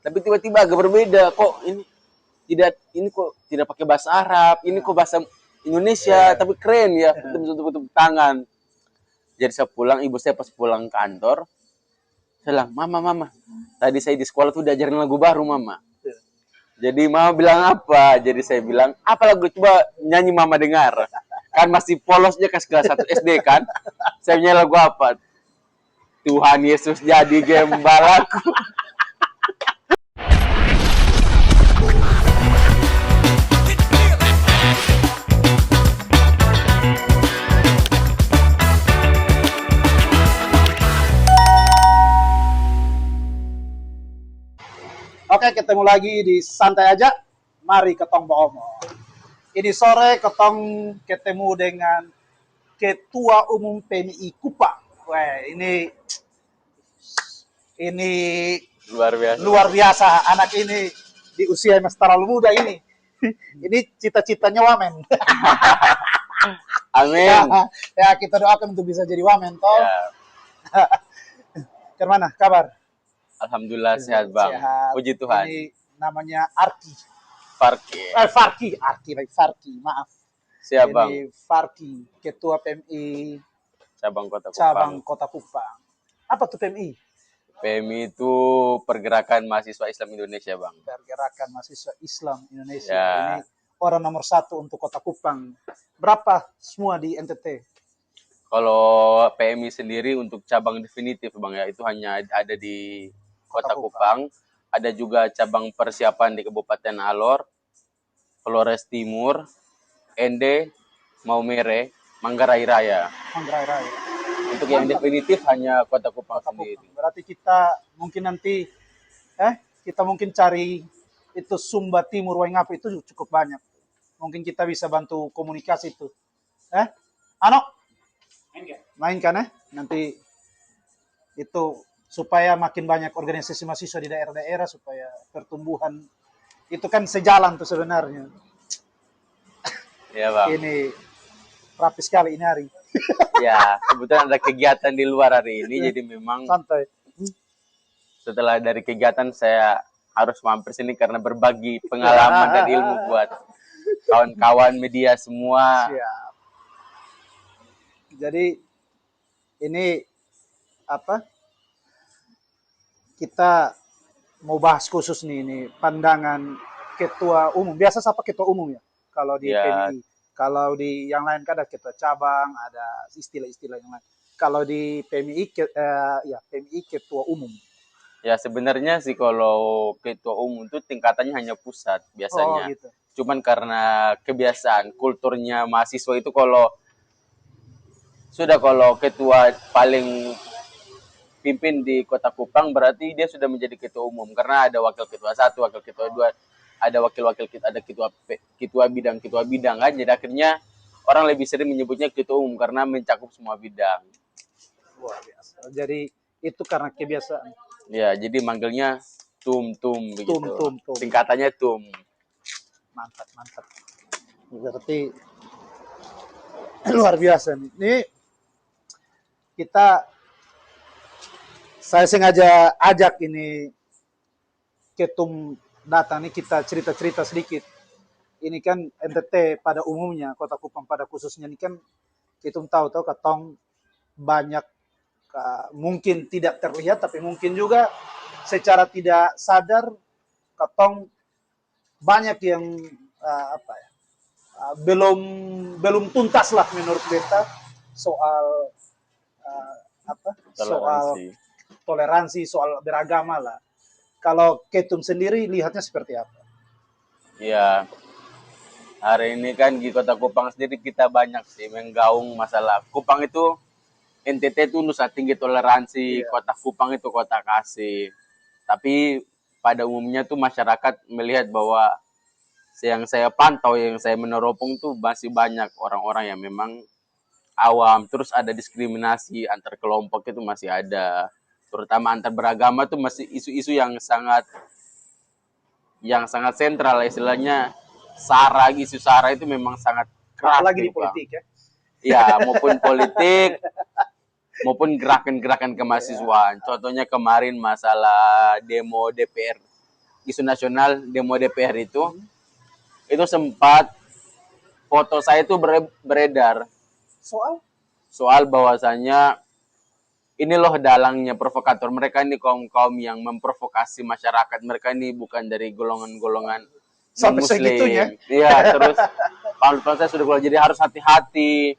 Tapi tiba-tiba agak berbeda. Kok ini kok tidak pakai bahasa Arab, ini kok bahasa Indonesia, tapi keren ya. Kita bisa tepuk tangan. Jadi saya pulang, ibu saya pas pulang kantor, saya bilang, mama, tadi saya di sekolah tuh diajarin lagu baru, mama. Jadi mama bilang apa? Jadi saya bilang, apa lagu? Coba nyanyi mama dengar. Kan masih polosnya kelas 1 SD kan. Saya nyanyi lagu apa? Tuhan Yesus jadi gembalaku. Oke, ketemu lagi di Santai Aja. Mari ketong Bomo. Ini sore ketong ketemu dengan Ketua Umum PMI Kupang. Wah, ini luar biasa. Anak ini di usia yang masih terlalu muda ini. Ini cita-citanya wamen. Amin. Ya, kita doakan untuk bisa jadi wamen toh. Ya. Kemana kabar? Alhamdulillah sehat, Bang. Sehat. Puji Tuhan. Ini namanya Arki. Farki, maaf. Siap, Bang. Ini Farki, Ketua PMI Cabang Kota Kupang. Apa tuh PMI? PMI itu Pergerakan Mahasiswa Islam Indonesia, Bang. Pergerakan Mahasiswa Islam Indonesia. Ya. Ini orang nomor 1 untuk Kota Kupang. Berapa semua di NTT? Kalau PMI sendiri untuk cabang definitif, Bang, ya, itu hanya ada di Kota Kupang. Ada juga cabang persiapan di Kabupaten Alor, Flores Timur, Ende, Maumere, Manggarai Raya. Untuk yang definitif hanya Kota Kupang sendiri. Berarti kita mungkin nanti kita mungkin cari itu Sumba Timur Waingapu itu cukup banyak. Mungkin kita bisa bantu komunikasi itu. Ano? Mainkan nanti itu supaya makin banyak organisasi mahasiswa di daerah-daerah supaya pertumbuhan itu kan sejalan tuh sebenarnya. Ya, Bang. Ini rapi sekali ini hari. Ya, kebetulan ada kegiatan di luar hari ini, jadi memang santai. Setelah dari kegiatan saya harus mampir sini karena berbagi pengalaman dan ilmu buat kawan-kawan media semua. Siap. Jadi ini apa? Kita mau bahas khusus nih, ini pandangan ketua umum. Biasa siapa ketua umum ya? Kalau di PMI. Kalau di yang lain kan ada ketua cabang, ada istilah-istilah yang lain. Kalau di PMI, PMI ketua umum. Ya sebenarnya sih kalau ketua umum itu tingkatannya hanya pusat biasanya. Oh, gitu. Cuman karena kebiasaan, kulturnya mahasiswa itu kalau ketua paling pimpin di Kota Kupang berarti dia sudah menjadi ketua umum karena ada wakil ketua 1, wakil ketua 2, ada wakil-wakil, ada ketua bidang kan. Jadi akhirnya orang lebih sering menyebutnya ketua umum karena mencakup semua bidang. Luar biasa. Jadi itu karena kebiasaan. Ya, jadi manggilnya tum begitu. Tum. Singkatannya tum. Mantap. Berarti luar biasa nih. Ini saya sengaja ajak ini ketum datang nih, kita cerita-cerita sedikit. Ini kan NTT pada umumnya, Kota Kupang pada khususnya ini kan ketum tahu katong banyak mungkin tidak terlihat tapi mungkin juga secara tidak sadar katong banyak yang belum tuntas lah menurut beta soal toleransi, soal beragama lah. Kalau ketum sendiri lihatnya seperti apa? Ya, hari ini kan di Kota Kupang sendiri kita banyak sih menggaung masalah. Kupang itu NTT itu Nusa Tinggi Toleransi, Kota Kupang itu kota kasih. Tapi pada umumnya tuh masyarakat melihat bahwa yang saya pantau, yang saya meneropong tuh masih banyak orang-orang yang memang awam. Terus ada diskriminasi antar kelompok itu masih ada. Terutama antar beragama tuh masih isu-isu yang sangat sentral, istilahnya isu SARA itu memang sangat keras. Apalagi di politik ya. Ya, maupun politik, maupun gerakan-gerakan kemahasiswaan. Contohnya kemarin masalah demo DPR isu nasional demo DPR itu sempat foto saya itu beredar Soal soal bahwasanya ini loh dalangnya provokator. Mereka ini kaum-kaum yang memprovokasi masyarakat. Mereka ini bukan dari golongan-golongan sampai non-muslim. segitunya. Iya, terus kalau saya sudah keluar, jadi harus hati-hati.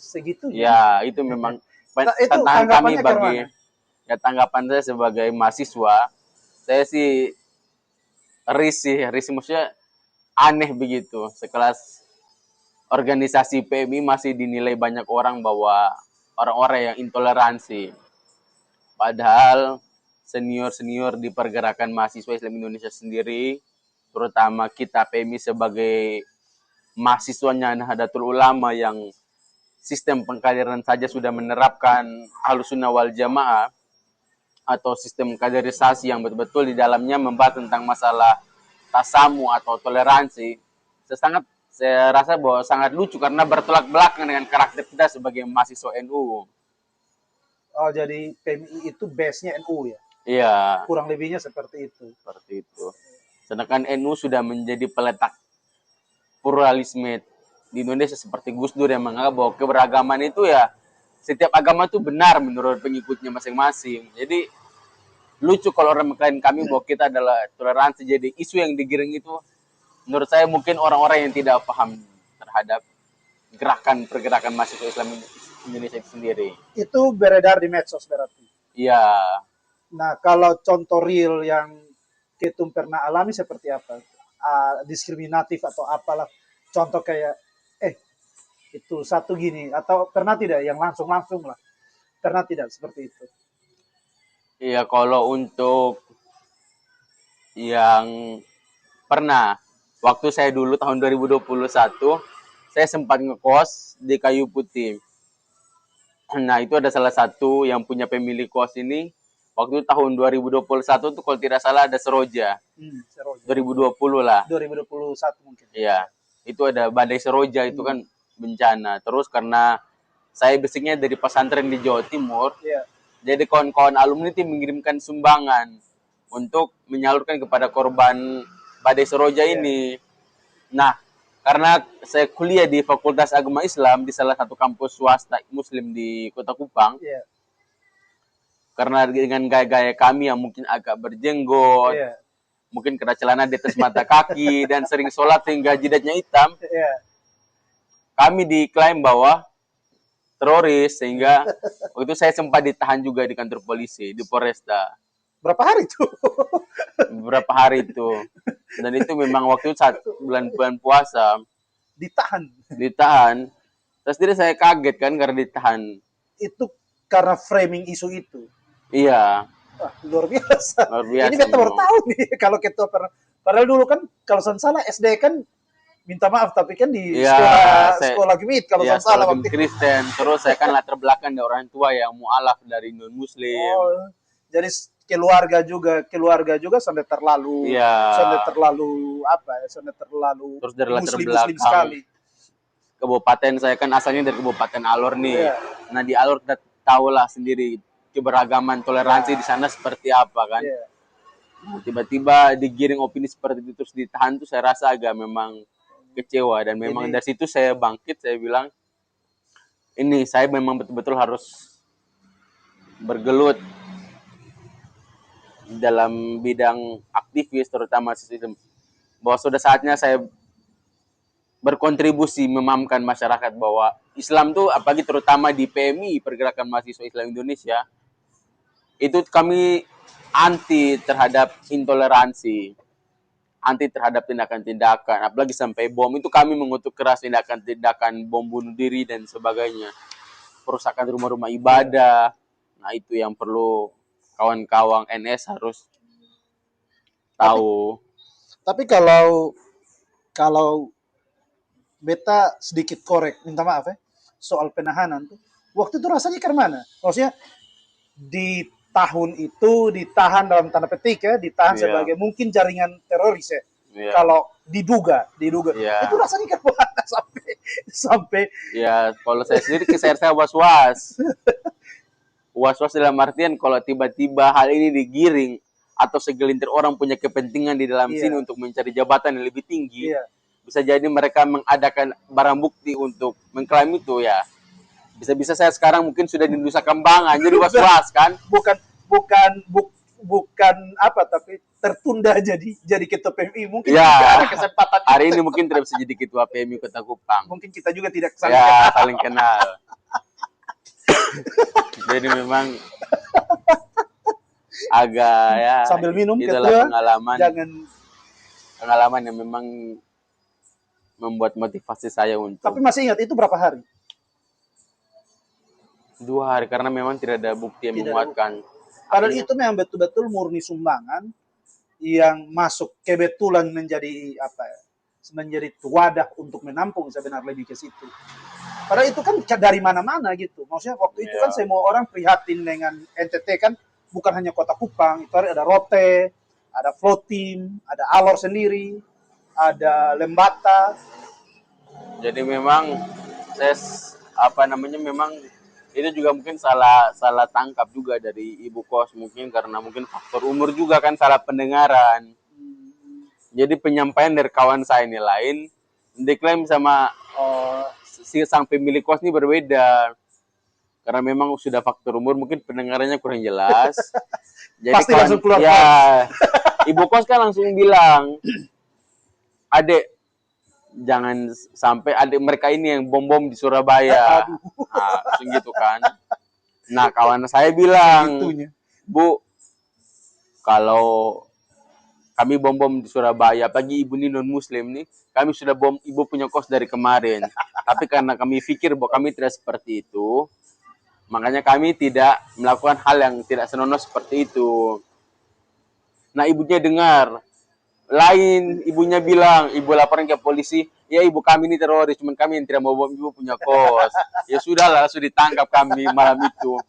Segitunya. Ya, itu memang Itu tantangan kami tanggapannya bagi gimana? ya tanggapan saya sebagai mahasiswa. Saya sih risih maksudnya aneh begitu. Sekelas organisasi PMI masih dinilai banyak orang bahwa orang-orang yang intoleransi. Padahal senior-senior di pergerakan mahasiswa Islam Indonesia sendiri, terutama kita PMI sebagai mahasiswanya Nahdlatul Ulama yang sistem pengkaderan saja sudah menerapkan Ahlussunnah wal Jamaah atau sistem kaderisasi yang betul-betul di dalamnya membahas tentang masalah tasamu atau toleransi. Saya rasa bahwa sangat lucu karena bertolak belakang dengan karakter kita sebagai mahasiswa NU. Oh, jadi PMI itu base-nya NU ya? Iya, Kurang lebihnya seperti itu. seperti itu. Sedangkan NU sudah menjadi peletak pluralisme di Indonesia seperti Gus Dur yang menganggap bahwa keberagaman itu ya setiap agama itu benar menurut pengikutnya masing-masing. Jadi lucu kalau orang mengklaim kami bahwa kita adalah toleransi. Jadi isu yang digiring itu menurut saya mungkin orang-orang yang tidak paham terhadap pergerakan mahasiswa Islam Indonesia itu sendiri. Itu beredar di medsos berarti. Iya. Nah, kalau contoh real yang Ketum pernah alami seperti apa? Diskriminatif atau apalah. Contoh kayak, itu satu gini. Atau pernah tidak yang langsung-langsung lah. Pernah tidak seperti itu? Iya, kalau untuk yang pernah, waktu saya dulu tahun 2021, saya sempat ngekos di Kayu Putih. Nah, itu ada salah satu yang punya pemilik kos ini. Waktu tahun 2021 tuh kalau tidak salah ada Seroja. Seroja. 2020 lah. 2021 mungkin. Iya. Itu ada badai Seroja itu kan bencana. Terus karena saya basicnya dari pesantren di Jawa Timur. Iya. Jadi kawan-kawan alumni itu mengirimkan sumbangan untuk menyalurkan kepada korban badai Seroja ini. Nah, karena saya kuliah di Fakultas Agama Islam di salah satu kampus swasta Muslim di Kota Kupang, Iya. karena dengan gaya-gaya kami yang mungkin agak berjenggot, Iya. mungkin kena celana di atas mata kaki, dan sering sholat hingga jidatnya hitam, Iya. kami diklaim bahwa teroris, sehingga waktu itu saya sempat ditahan juga di kantor polisi, di Polresta. Berapa hari itu? Beberapa hari itu. Dan itu memang waktu itu saat bulan puasa. Ditahan. Terus jadi saya kaget kan karena ditahan. Itu karena framing isu itu. Iya. Wah, luar biasa. Luar biasa. Ini kita baru tahu nih kalau kita pernah. Padahal dulu kan kalau saya salah SD kan minta maaf tapi kan di sekolah gemit kalau saya salah waktu Kristen. Terus saya kan latar belakang dari orang tua yang mualaf dari non Muslim. Oh, jadi keluarga juga sampai terlalu terus dari latar muslim belakang sekali. Kabupaten saya kan asalnya dari Kabupaten Alor nih. Nah di Alor kita tahu lah sendiri keberagaman toleransi di sana seperti apa kan. Nah, tiba-tiba digiring opini seperti itu terus ditahan tuh saya rasa agak memang kecewa dan memang dari situ saya bangkit, saya bilang ini saya memang betul-betul harus bergelut dalam bidang aktivis terutama sistem bahwa sudah saatnya saya berkontribusi memahamkan masyarakat bahwa Islam tuh apalagi terutama di PMI Pergerakan Mahasiswa Islam Indonesia itu kami anti terhadap intoleransi, anti terhadap tindakan-tindakan, apalagi sampai bom itu kami mengutuk keras tindakan-tindakan bom bunuh diri dan sebagainya, perusakan rumah-rumah ibadah. Nah itu yang perlu kawan-kawan NS harus tahu. Tapi kalau beta sedikit korek, minta maaf ya, soal penahanan tuh, waktu itu rasanya ke mana? Maksudnya di tahun itu ditahan dalam tanda petik ya, ditahan sebagai mungkin jaringan teroris ya. Kalau diduga. Itu rasanya ke mana sampai ya kalau saya sendiri saya was-was. Was-was dalam artian kalau tiba-tiba hal ini digiring atau segelintir orang punya kepentingan di dalam Iya. sini untuk mencari jabatan yang lebih tinggi, Iya. bisa jadi mereka mengadakan barang bukti untuk mengklaim itu ya. Bisa-bisa saya sekarang mungkin sudah di Nusa Kambangan, jadi was-was kan. Bukan bukan bukan apa, tapi tertunda jadi ketua PMI. Mungkin Ya, tidak ada kesempatan hari ini mungkin tidak bisa jadi ketua PMI Kota Kupang. mungkin kita juga tidak saling Ya, saling kenal. Jadi memang agak ya sambil minum itulah ketua, jangan. pengalaman yang memang membuat motivasi saya untuk Tapi masih ingat itu berapa hari? 2 hari karena memang tidak ada bukti yang Tidak ada menguatkan. Padahal Akhirnya, itu memang betul-betul murni sumbangan yang masuk kebetulan menjadi apa ya, menjadi wadah untuk menampung sebenarnya lebih ke situ. Padahal itu kan dari mana-mana gitu. Maksudnya waktu itu kan ya, semua orang prihatin dengan NTT kan, bukan hanya Kota Kupang, itu ada Rote, ada Floatim, ada Alor sendiri, ada Lembata. jadi memang saya memang itu juga mungkin salah tangkap juga dari ibu kos, mungkin karena mungkin faktor umur juga kan, salah pendengaran. Jadi penyampaian dari kawan saya ini lain, diklaim sama si sang pemilik kos ini berbeda. Karena memang sudah faktor umur, mungkin pendengarannya kurang jelas. Jadi Pasti langsung keluar ya, ibu kos kan langsung bilang, adek, jangan sampai adik mereka ini yang bom-bom di Surabaya. Nah, langsung gitu kan. Nah, kawan saya bilang, Segitunya. Bu, kalau kami bom-bom di Surabaya, pagi ibu ini non-muslim nih, kami sudah bom ibu punya kos dari kemarin. Tapi karena kami pikir bahwa kami tidak seperti itu, makanya kami tidak melakukan hal yang tidak senonoh seperti itu. Nah, ibunya dengar. Lain, ibunya bilang, ibu laporan ke polisi, ya ibu kami ini teroris, cuman kami yang tidak mau bom ibu punya kos. Ya sudahlah, langsung ditangkap kami malam itu.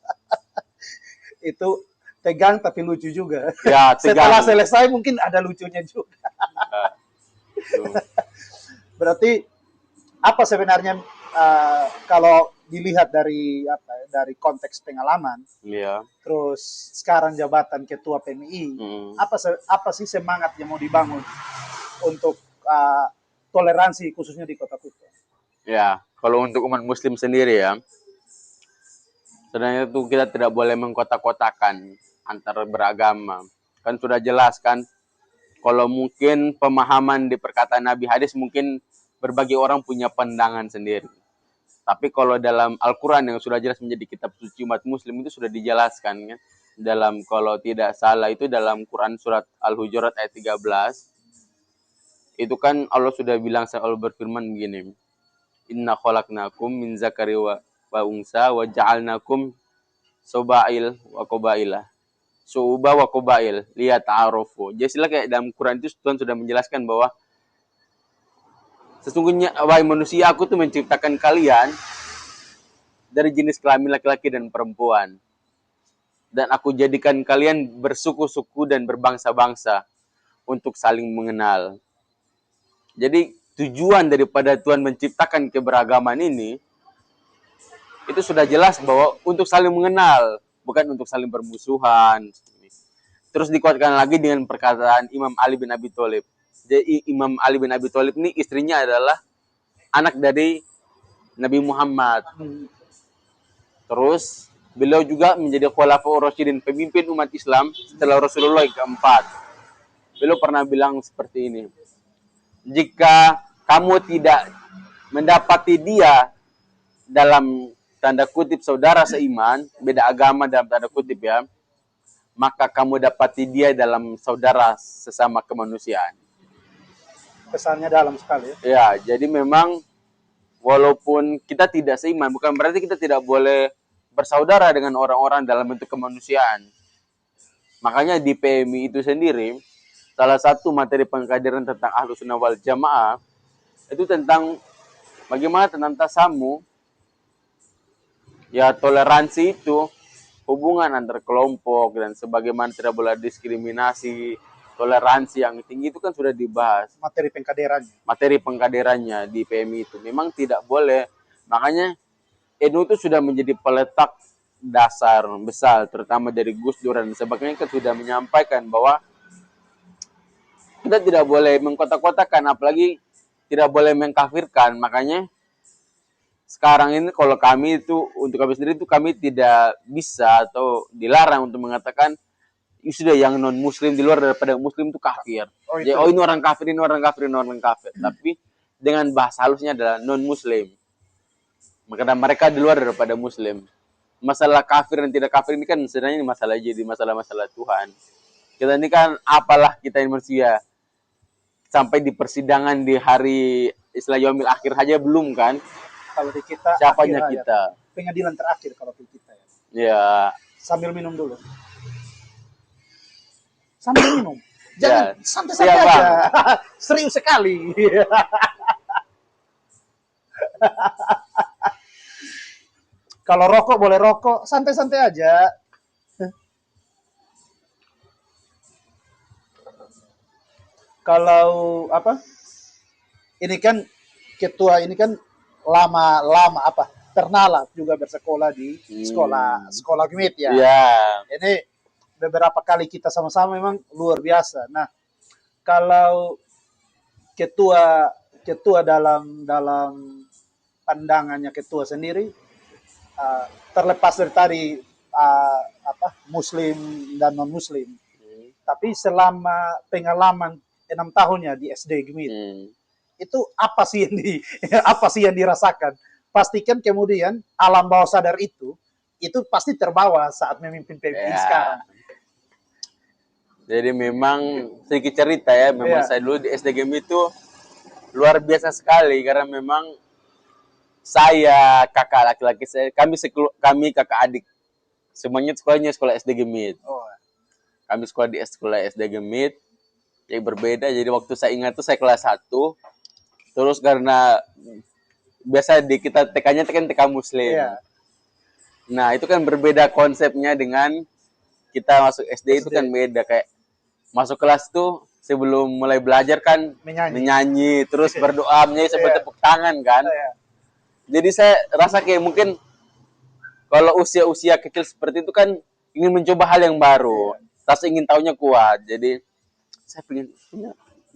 Itu tegang tapi lucu juga. Ya, tegang. Setelah selesai mungkin ada lucunya juga. Berarti apa sebenarnya kalau dilihat dari dari konteks pengalaman, Iya. terus sekarang jabatan ketua PMI, apa sih semangat yang mau dibangun untuk toleransi khususnya di Kota Kupang? Ya, kalau untuk umat muslim sendiri ya, sebenarnya itu kita tidak boleh mengkotak-kotakan antar beragama. Kan sudah jelas kan, kalau mungkin pemahaman di perkataan Nabi hadis mungkin berbagai orang punya pandangan sendiri. Tapi kalau dalam Al-Quran yang sudah jelas menjadi kitab suci umat muslim itu sudah dijelaskan kan. Dalam kalau tidak salah itu dalam Quran surat Al-Hujurat ayat 13. Itu kan Allah sudah bilang, Allah berfirman begini. Inna khalaqnakum min zakari wa unsa wa ja'alnakum sobail wa qabaila. Su'uba wa qabail lihat ta'arufu. Jadi kayak dalam Quran itu Tuhan sudah menjelaskan bahwa sesungguhnya wahai manusia, aku tuh menciptakan kalian dari jenis kelamin laki-laki dan perempuan. Dan aku jadikan kalian bersuku-suku dan berbangsa-bangsa untuk saling mengenal. Jadi tujuan daripada Tuhan menciptakan keberagaman ini, itu sudah jelas bahwa untuk saling mengenal, bukan untuk saling bermusuhan. Terus dikuatkan lagi dengan perkataan Imam Ali bin Abi Thalib. Jadi Imam Ali bin Abi Thalib ini istrinya adalah anak dari Nabi Muhammad. Terus beliau juga menjadi Khulafaur Rasyidin, pemimpin umat Islam setelah Rasulullah yang keempat. Beliau pernah bilang seperti ini. Jika kamu tidak mendapati dia dalam tanda kutip saudara seiman, beda agama dalam tanda kutip ya, maka kamu dapati dia dalam saudara sesama kemanusiaan. Kesannya dalam sekali ya. Ya, jadi memang walaupun kita tidak seiman, bukan berarti kita tidak boleh bersaudara dengan orang-orang dalam bentuk kemanusiaan. Makanya di PMI itu sendiri, salah satu materi pengkaderan tentang Ahlus Sunnah wal Jamaah itu tentang bagaimana tentang tasamu, ya toleransi itu, hubungan antar kelompok dan sebagaimana tidak boleh diskriminasi, toleransi yang tinggi itu kan sudah dibahas. Materi pengkaderannya. Materi pengkaderannya di PMI itu memang tidak boleh. Makanya NU itu sudah menjadi peletak dasar besar terutama dari Gus Dur dan sebagainya kan sudah menyampaikan bahwa kita tidak boleh mengkotak-kotakan, apalagi tidak boleh mengkafirkan. Makanya sekarang ini kalau kami itu untuk kami sendiri itu kami tidak bisa atau dilarang untuk mengatakan "Ya sudah yang non muslim di luar daripada muslim itu kafir. Oh Jadi, itu. oh ini orang kafir, ini orang kafir, ini orang kafir. Tapi dengan bahasa halusnya adalah non muslim. Karena mereka di luar daripada muslim. Masalah kafir dan tidak kafir ini kan sebenarnya masalah jadi masalah-masalah Tuhan. Kita ini kan apalah kita ini manusia. Sampai di persidangan di hari Isra Yaumil Akhir aja belum kan? Kalau di kita Siapanya akhir hayat. kita? Pengadilan terakhir kalau di kita ya. Ya, Sambil minum dulu. Sambil minum. Ya. Jangan santai-santai Iya, aja. Serius sekali. Kalau rokok boleh rokok, santai-santai aja. Kalau apa? Ini kan ketua ini kan lama apa? Ternala juga bersekolah di sekolah Gimit ya. ya, Ini beberapa kali kita sama-sama memang luar biasa. Nah, kalau ketua ketua dalam pandangannya ketua sendiri terlepas dari tadi apa muslim dan non muslim, tapi selama pengalaman 6 tahunnya di SD Gimit itu apa sih yang apa sih yang dirasakan? Pastikan kemudian alam bawah sadar itu pasti terbawa saat memimpin PBI sekarang. Jadi memang sedikit cerita ya, memang saya dulu di SD Gimit itu luar biasa sekali karena memang saya, kakak laki-laki saya, kami kakak adik semuanya sekolahnya sekolah SD Gimit. Kami sekolah di sekolah SD Gimit yang berbeda. Jadi waktu saya ingat tuh saya kelas 1. Terus karena biasa di kita TK-nya kan TK Muslim. Nah, itu kan berbeda konsepnya dengan kita masuk SD itu kan beda. Kayak masuk kelas tuh sebelum mulai belajar kan menyanyi terus berdoa, menyanyi sampai tepuk tangan kan. Jadi saya rasa kayak mungkin kalau usia-usia kecil seperti itu kan ingin mencoba hal yang baru. Rasa ingin tahunya kuat. Jadi saya pengen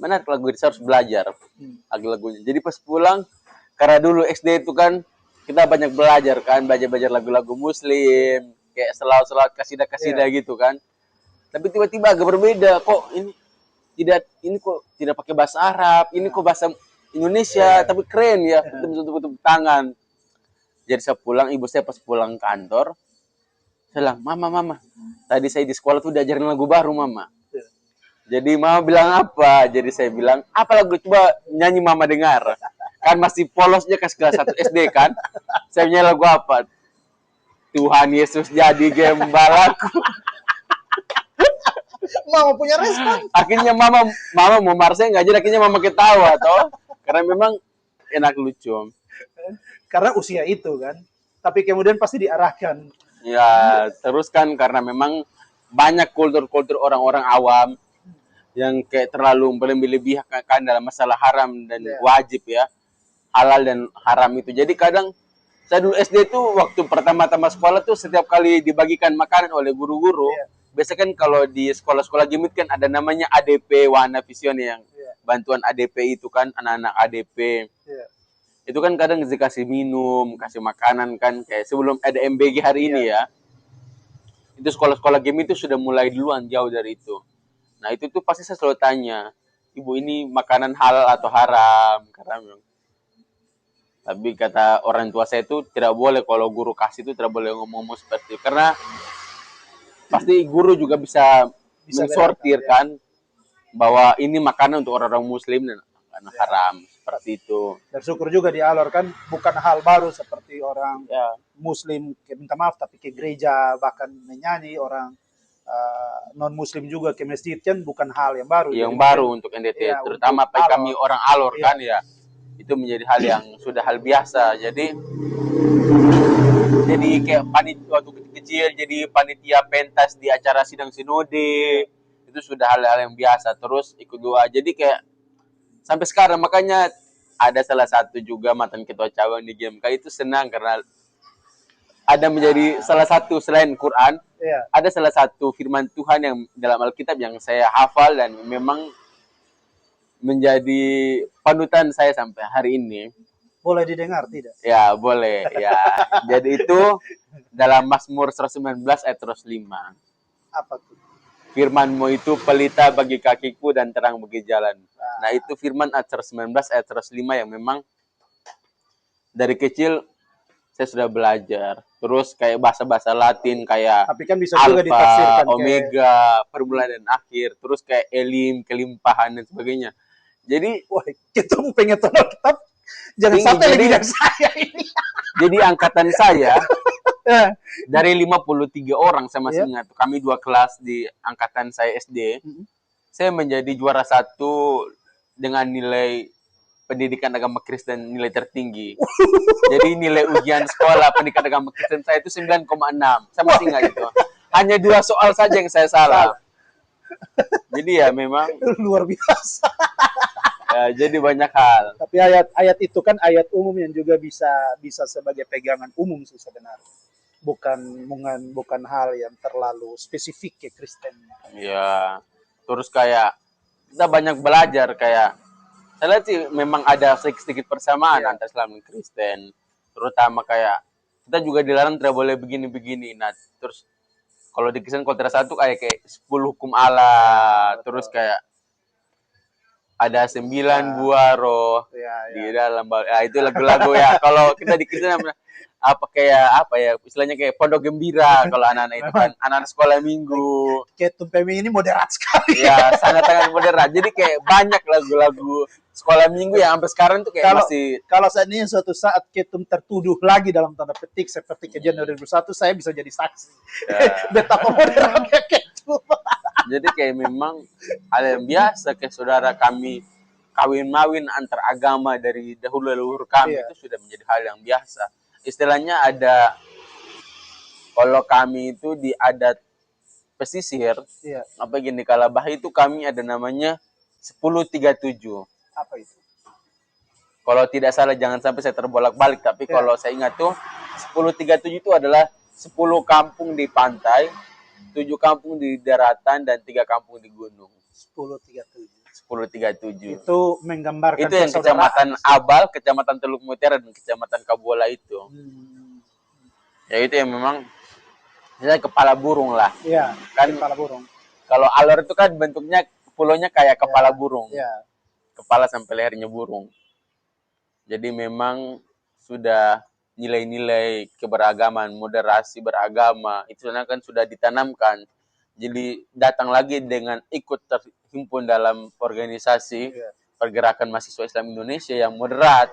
mana lagu ini, saya harus belajar lagu-lagunya. Jadi pas pulang, karena dulu SD itu kan kita banyak belajar kan, belajar lagu-lagu Muslim, kayak selawat-selawat kasidah-kasidah gitu kan. Tapi tiba-tiba agak berbeda, kok ini kok tidak pakai bahasa Arab, ini kok bahasa Indonesia, tapi keren ya, kita bisa tepuk tangan. Jadi saya pulang, ibu saya pas pulang kantor, saya bilang, mama, tadi saya di sekolah tuh diajarin lagu baru mama. Jadi mama bilang apa? Jadi saya bilang, apa lagu? Coba nyanyi mama dengar. Kan masih polosnya kelas 1 SD kan. Saya nyanyi lagu apa? Tuhan Yesus jadi gembalaku. Mama punya respon. Akhirnya mama mau marah nggak jadi, akhirnya mama ketawa toh. Karena memang enak lucu. Karena usia itu kan. Tapi kemudian pasti diarahkan. Ya, terus kan karena memang banyak kultur-kultur orang-orang awam yang kayak terlalu berlebih-lebihkan dalam masalah haram dan wajib ya, halal dan haram itu. Jadi kadang saya dulu SD tuh waktu pertama-tama sekolah tuh setiap kali dibagikan makanan oleh guru-guru, biasanya kan kalau di sekolah-sekolah Gimit kan ada namanya ADP Wahana Vision yang bantuan ADP itu kan, anak-anak ADP. Itu kan kadang dikasih minum, kasih makanan kan, kayak sebelum ada MBG hari ini ya. Itu sekolah-sekolah Gimit itu sudah mulai duluan jauh dari itu. Nah itu tuh pasti saya selalu tanya, ibu ini makanan halal atau haram? Karena tapi kata orang tua saya itu tidak boleh, kalau guru kasih itu tidak boleh ngomong-ngomong seperti itu. Karena pasti guru juga bisa mensortir kan bahwa ini makanan untuk orang-orang Muslim dan haram seperti itu. Bersyukur juga dialor kan bukan hal baru seperti orang Muslim minta maaf tapi ke gereja bahkan menyanyi, orang non Muslim juga ke masjid kan bukan hal yang baru. Yang baru untuk NDT, terutama bagi kami orang alor kan ya. Itu menjadi hal yang sudah hal biasa. Jadi kayak panitia waktu kecil jadi panitia pentas di acara sidang sinode, itu sudah hal-hal yang biasa. Terus ikut doa. Jadi kayak sampai sekarang, makanya ada salah satu juga mantan ketua cabang di GMK itu senang karena ada menjadi salah satu selain Quran, Iya. ada salah satu firman Tuhan yang dalam Alkitab yang saya hafal dan memang menjadi panutan saya sampai hari ini. Boleh didengar tidak? Ya, boleh. Ya. Jadi itu dalam Mazmur 119 ayat 105. Apa tuh? Firman-Mu itu pelita bagi kakiku dan terang bagi jalan. Nah, itu firman ayat 119 ayat 105 yang memang dari kecil saya sudah belajar. Terus kayak bahasa-bahasa Latin kayak Tapi kan bisa juga alfa, ditafsirkan kayak omega, permulaan dan akhir. Terus kayak elim, kelimpahan dan sebagainya. Jadi wah, kita mau pengen tahu Alkitab. Jangan Tinggi, sampai jadi- lebih dari saya ini. jadi angkatan saya Eh, dari 53 orang saya masih Iya. ingat. Kami 2 kelas di angkatan saya SD. Mhm. Saya menjadi juara 1 dengan nilai pendidikan agama Kristen nilai tertinggi. Jadi nilai ujian sekolah pendidikan agama Kristen saya itu 9,6. Saya masih ingat itu. Hanya 2 soal saja yang saya salah. Jadi ya memang luar biasa. ya, jadi banyak hal. Tapi ayat itu kan ayat umum yang juga bisa sebagai pegangan umum sih sebenarnya. Bukan hal yang terlalu spesifik ke Kristen. Ya. Terus kayak kita banyak belajar kayak saya lihat sih memang ada sedikit persamaan Iya. antara Islam dan Kristen. Terutama kayak kita juga dilarang tidak boleh begini-begini. Nah, terus kalau di Kristen kalau tidak satu kayak 10 hukum Allah, terus kayak ada 9 buah roh Ya, di dalam ya, itu lagu-lagu ya. Kalau kita di Kristen apa ya istilahnya kayak pondok gembira kalau anak-anak itu kan anak-anak sekolah minggu. Ketum PMI ini moderat sekali. Ya, sangat-sangat moderat. Jadi kayak banyak lagu-lagu sekolah minggu yang sampai sekarang tuh kayak masih Kalau seandainya suatu saat Ketum tertuduh lagi dalam tanda petik seperti kejadian 2001, saya bisa jadi saksi. Ya. Betapa moderatnya Ketum. jadi kayak memang hal yang biasa kayak saudara kami kawin-mawin antar agama dari dahulu leluhur kami Iya. itu sudah menjadi hal yang biasa. Istilahnya ada kalau kami itu di adat pesisir Iya, apa gini Kalabah itu kami ada namanya 1037. apa itu? Kalau tidak salah jangan sampai saya terbolak-balik tapi Ya. kalau saya ingat tuh 1037 itu adalah 10 kampung di pantai, 7 kampung di daratan dan 3 kampung di gunung. 1037. 1037. Itu menggambarkan Itu yang kecamatan Abal, kecamatan Teluk Mutiara dan kecamatan Kabuala itu. Ya itu yang memang misalnya kepala burung lah. Iya, Kan kepala burung. kalau Alor itu kan bentuknya pulaunya kayak kepala burung. Iya. Kepala sampai lehernya burung. Jadi memang sudah nilai-nilai keberagaman, moderasi beragama itu kan sudah ditanamkan. Jadi datang lagi dengan ikut terhimpun dalam organisasi Iya. pergerakan mahasiswa Islam Indonesia yang moderat,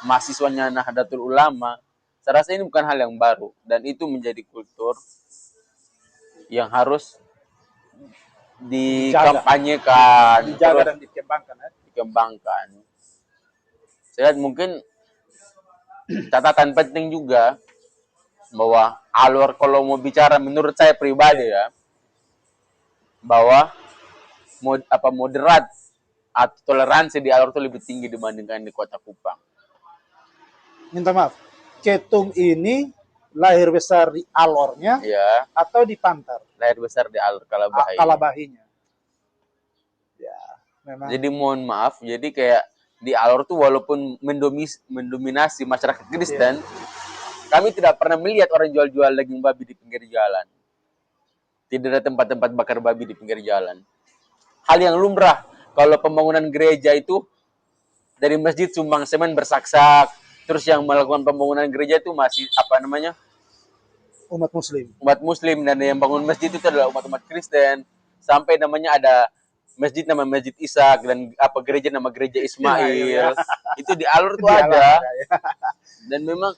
mahasiswanya Nahdlatul Ulama. Saya rasa ini bukan hal yang baru dan itu menjadi kultur yang harus dikampanyekan, Dijaga terus dan dikembangkan. dikembangkan. Saya lihat mungkin catatan penting juga bahwa Alor kalau mau bicara menurut saya pribadi ya bahwa moderat atau toleransi di Alor itu lebih tinggi dibandingkan di Kota Kupang. Minta maaf, Ketum ini lahir besar di Alornya Ya, atau di Pantar? lahir besar di Alor Kalabahai. Kalabahinya. Ya, memang. Jadi mohon maaf, jadi kayak di Alor tuh walaupun mendominasi masyarakat Kristen, kami tidak pernah melihat orang jual-jual daging babi di pinggir jalan. Tidak ada tempat-tempat bakar babi di pinggir jalan. Hal yang lumrah kalau pembangunan gereja itu dari masjid sumbang semen bersaksak, terus yang melakukan pembangunan gereja itu masih apa namanya Umat Muslim. umat Muslim dan yang bangun masjid itu adalah umat-umat Kristen. Sampai namanya ada masjid nama Masjid Ishak dan apa gereja nama Gereja Ismail. Itu di Alor tuh ada. Dan memang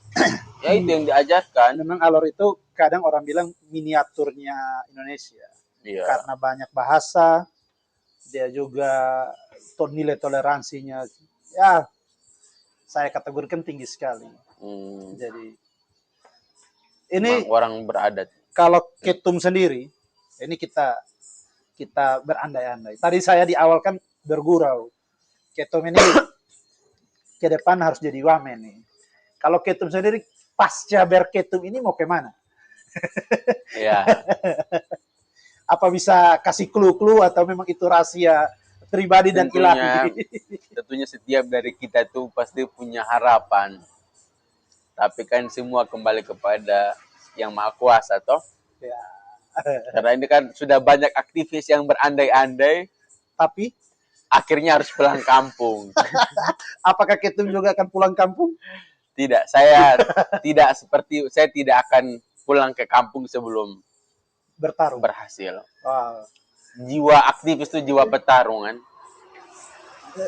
ya itu yang diajarkan. Memang Alor itu kadang orang bilang miniaturnya Indonesia. Iya. Karena banyak bahasa, dia juga nilai toleransinya ya saya kategorikan tinggi sekali. Jadi ini orang beradat. kalau Ketum sendiri, ini kita berandai-andai. Tadi saya di awal kan bergurau. Ketum ini ke depan harus jadi wamen nih. Kalau Ketum sendiri pasca berketum ini mau kemana? Ya, Apa bisa kasih clue-clue atau memang itu rahasia pribadi dan tentunya ilahi? tentunya setiap dari kita tuh pasti punya harapan. Tapi kan semua kembali kepada yang maha kuasa toh. Ya. Karena ini kan sudah banyak aktivis yang berandai-andai, Tapi akhirnya harus pulang kampung. apakah Ketum juga akan pulang kampung? Tidak, saya tidak akan pulang ke kampung sebelum Bertarung. berhasil. Wow. Jiwa aktivis itu jiwa petarungan.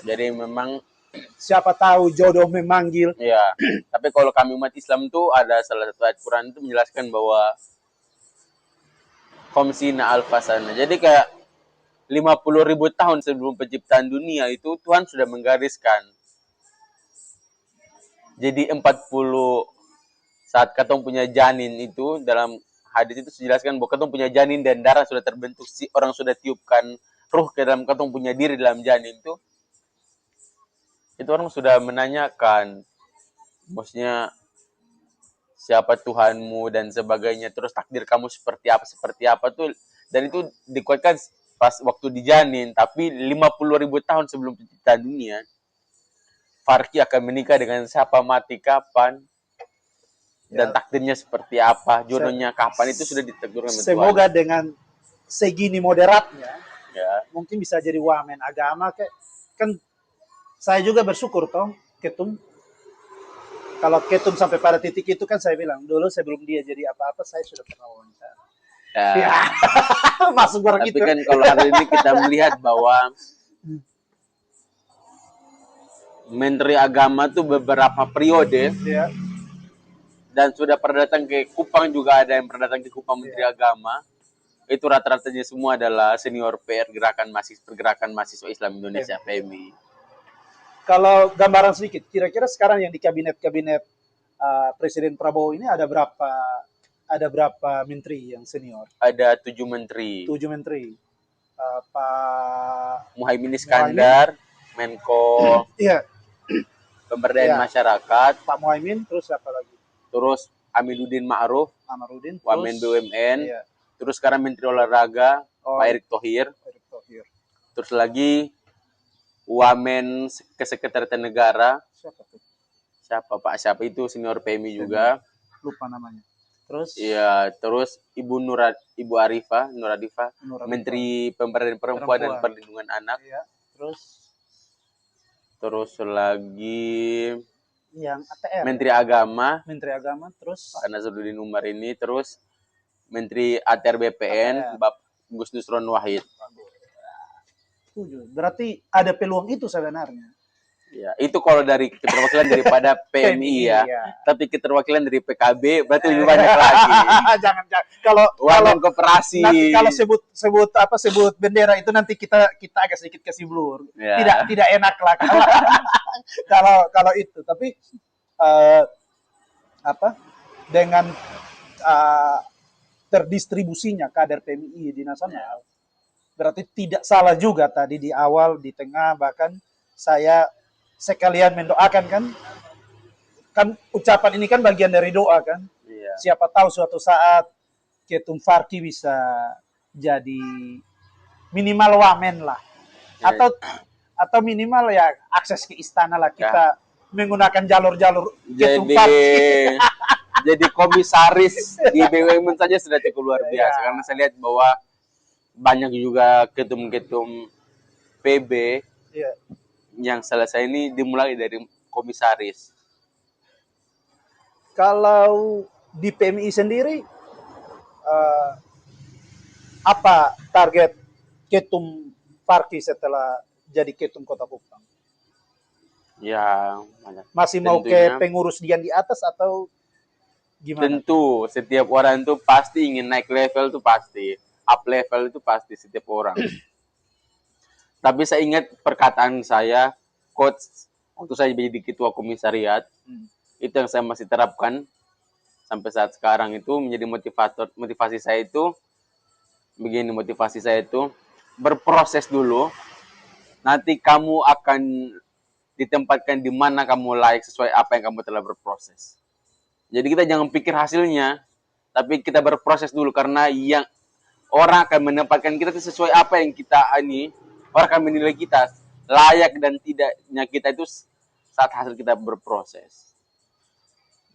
Jadi memang Siapa tahu jodoh memanggil. ya, tapi kalau kami umat Islam tuh ada salah satu ayat Quran itu menjelaskan bahwa Khamsina alfasana. Jadi kayak 50.000 tahun sebelum penciptaan dunia itu Tuhan sudah menggariskan. Jadi 40 saat katong punya janin itu dalam hadis itu dijelaskan bahwa katong punya janin dan darah sudah terbentuk, si orang sudah tiupkan ruh ke dalam katong punya diri dalam janin itu orang sudah menanyakan maksudnya siapa Tuhanmu dan sebagainya, terus takdir kamu seperti apa tuh, dan itu dikuatkan pas waktu dijanin. Tapi 50.000 tahun sebelum penciptaan dunia Farki akan menikah dengan siapa, mati kapan, dan takdirnya seperti apa, jodohnya kapan, itu sudah ditakdirkan oleh Tuhan. Semoga dengan segini moderatnya, Ya, mungkin bisa jadi wamen agama. Kan saya juga bersyukur toh Ketum. Kalau Ketum sampai pada titik itu kan saya bilang dulu sebelum dia jadi apa-apa saya sudah pernah wawancara. Ya, masuk orang tapi itu. kan kalau hari ini kita melihat bahwa Menteri Agama tuh beberapa periode Ya. dan sudah pernah datang ke Kupang, juga ada yang pernah datang ke Kupang Menteri Agama. Itu rata-ratanya semua adalah senior PR Pergerakan Mahasiswa Islam Indonesia, PMI. Kalau gambaran sedikit, kira-kira sekarang yang di kabinet Presiden Prabowo ini ada berapa menteri yang senior? Ada 7 menteri. 7 menteri. Pak Muhaimin Iskandar, Menko Iya, Pemberdayaan Iya. Masyarakat, Pak Muhaimin, terus siapa lagi? terus Aminuddin Ma'ruf, Amarudin, Wamen terus BUMN, iya, terus sekarang Menteri Olahraga, Pak Erick Thohir, Erick Thohir. terus lagi Wamen Kesekretariatan Negara, Siapa tuh? siapa itu senior PMI juga. Lupa namanya. Terus Iya, terus Ibu Arifah, Nur Arifah, Nur Arifah. Menteri Pemberdayaan Perempuan dan Perlindungan Anak. Iya. Terus lagi yang ATR. Menteri Agama, Terus Pak Nazarudin Umar ini, terus Menteri ATR BPN, Bapak Gus Nusron Wahid. Berarti ada peluang itu sebenarnya. Ya, itu kalau dari keterwakilan daripada PMI ya. Tapi keterwakilan dari PKB berarti lebih banyak lagi. Jangan. Kalau koperasi. Nanti kalau sebut bendera itu nanti kita agak sedikit kasih blur. Ya. Tidak enak lah kalau itu. Tapi dengan terdistribusinya kader PMI di nasional, berarti tidak salah juga tadi di awal, di tengah, bahkan saya sekalian mendoakan kan ucapan ini kan bagian dari doa kan. Iya. Siapa tahu suatu saat Ketum Farki bisa jadi minimal wamen lah. Iya. Atau minimal ya akses ke istana lah, kita menggunakan jalur-jalur Ketum Farki. Jadi komisaris di BUMN saja sudah cukup luar biasa. Iya. Karena saya lihat bahwa banyak juga ketum-ketum PB yang selesai ini dimulai dari komisaris. Kalau di PMI sendiri, apa target Ketum Farki setelah jadi Ketum Kota Kupang? Ya, masih mau ke pengurus yang di atas atau gimana? Tentu, setiap orang itu pasti ingin naik level, itu pasti. Up level itu pasti setiap orang. Tapi saya ingat perkataan saya, coach, waktu saya jadi ketua komisariat, itu yang saya masih terapkan sampai saat sekarang, itu menjadi motivasi saya itu, begini motivasi saya itu, berproses dulu, nanti kamu akan ditempatkan di mana kamu layak sesuai apa yang kamu telah berproses. Jadi kita jangan pikir hasilnya, tapi kita berproses dulu, karena yang orang akan menempatkan kita itu sesuai apa yang kita ini, orang akan menilai kita layak dan tidaknya kita itu saat hasil kita berproses.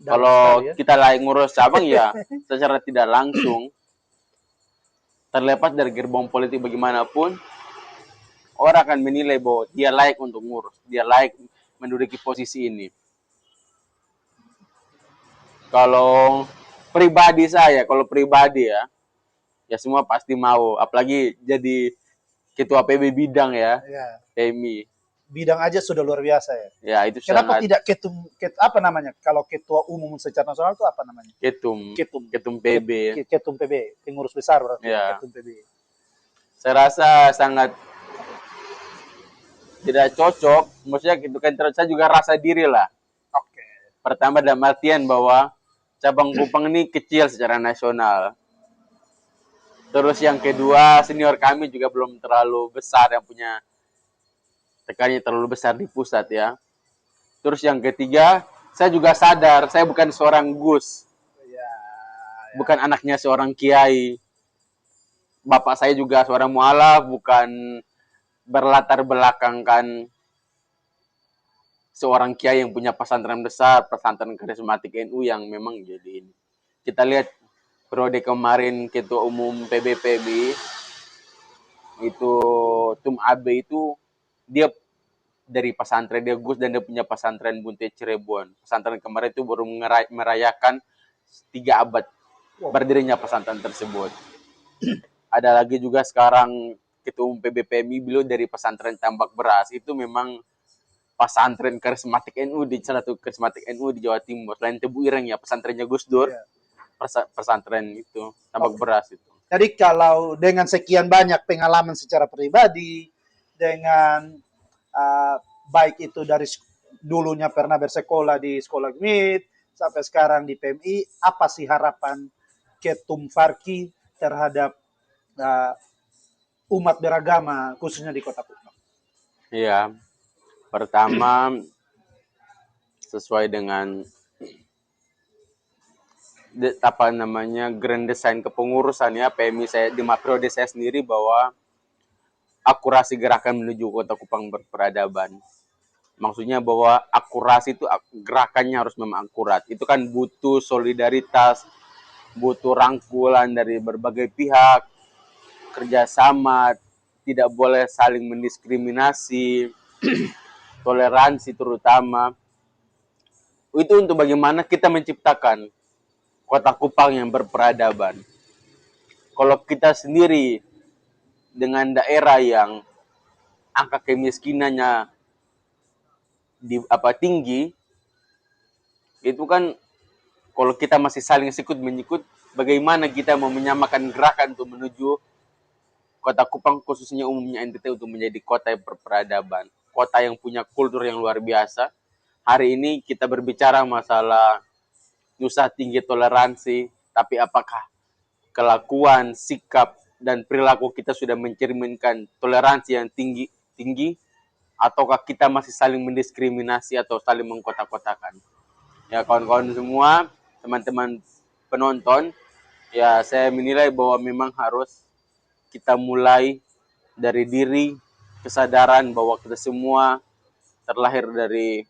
Kalau kita layak ngurus cabang ya secara tidak langsung, terlepas dari gerbong politik bagaimanapun, orang akan menilai bahwa dia layak untuk ngurus, dia layak menduduki posisi ini. Kalau pribadi saya, kalau pribadi ya semua pasti mau, apalagi jadi ketua PB bidang ya, PMI. Bidang aja sudah luar biasa ya. Ya itu Kenapa sangat. tidak apa namanya? Kalau ketua umum secara nasional itu apa namanya? Ketum PB. Ketum PB, pengurus besar berarti. Ya. Ketum PB. Saya rasa sangat tidak cocok, maksudnya gitu kan, saya juga rasa diri lah. Oke. Pertama dalam artian bahwa cabang Kupang ini kecil secara nasional. Terus yang kedua, senior kami juga belum terlalu besar, yang punya tekannya terlalu besar di pusat ya. Terus yang ketiga, saya juga sadar saya bukan seorang Gus. Bukan anaknya seorang kiai. Bapak saya juga seorang mualaf, bukan berlatar belakangkan seorang kiai yang punya pesantren besar, pesantren karismatik NU yang memang jadi ini. Kita lihat periode kemarin ketua umum PBPB itu Tum Abe itu dia dari pesantren dia Gus, dan dia punya pesantren Bunte Cirebon. Pesantren kemarin itu baru merayakan 3 abad berdirinya pesantren tersebut. Ada lagi juga sekarang ketua umum PBPMI beliau dari pesantren Tambak Beras, itu memang pesantren karismatik NU, di salah satu karismatik NU di Jawa Timur. Selain Tebu Ireng ya, pesantrennya Gus Dur, pesantren itu Tambak Beras itu. Jadi kalau dengan sekian banyak pengalaman secara pribadi, dengan baik itu dari dulunya pernah bersekolah di sekolah GMIT, sampai sekarang di PMI, apa sih harapan Ketum Farki terhadap umat beragama, khususnya di Kota Kupang? Iya, pertama sesuai dengan apa namanya grand design kepengurusan ya PMI saya di periode saya sendiri, bahwa akurasi gerakan menuju Kota Kupang berperadaban. Maksudnya bahwa akurasi itu gerakannya harus memang akurat. Itu kan butuh solidaritas, butuh rangkulan dari berbagai pihak, kerjasama, tidak boleh saling mendiskriminasi, toleransi terutama. Itu untuk bagaimana kita menciptakan Kota Kupang yang berperadaban. Kalau kita sendiri dengan daerah yang angka kemiskinannya tinggi, itu kan kalau kita masih saling sikut menyikut, bagaimana kita mau menyamakan gerakan untuk menuju Kota Kupang, khususnya umumnya NTT, untuk menjadi kota yang berperadaban, kota yang punya kultur yang luar biasa. Hari ini kita berbicara masalah Nusa Tinggi toleransi, tapi apakah kelakuan, sikap, dan perilaku kita sudah mencerminkan toleransi yang tinggi, ataukah kita masih saling mendiskriminasi atau saling mengkotak-kotakan? Ya kawan-kawan semua, teman-teman penonton, ya saya menilai bahwa memang harus kita mulai dari diri, kesadaran bahwa kita semua terlahir dari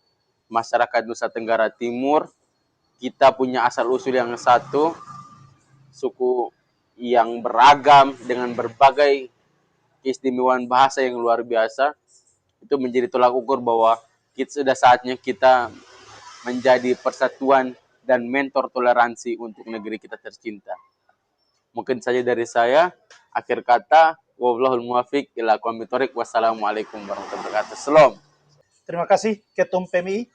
masyarakat Nusa Tenggara Timur. Kita punya asal-usul yang satu, suku yang beragam dengan berbagai keistimewaan bahasa yang luar biasa. Itu menjadi tolak ukur bahwa sudah saatnya kita menjadi persatuan dan mentor toleransi untuk negeri kita tercinta. Mungkin saja dari saya. Akhir kata, wallahul muwaffiq ila aqwamit thoriq. Wassalamualaikum warahmatullahi wabarakatuh. Salam. Terima kasih Ketum PMI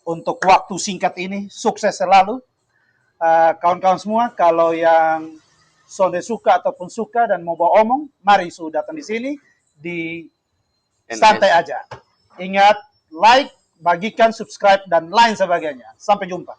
untuk waktu singkat ini. Sukses selalu. Kawan-kawan semua, kalau yang sonde suka ataupun suka dan mau bawa omong, mari sudah datang di sini, di santai aja. Ingat, like, bagikan, subscribe, dan lain sebagainya. Sampai jumpa.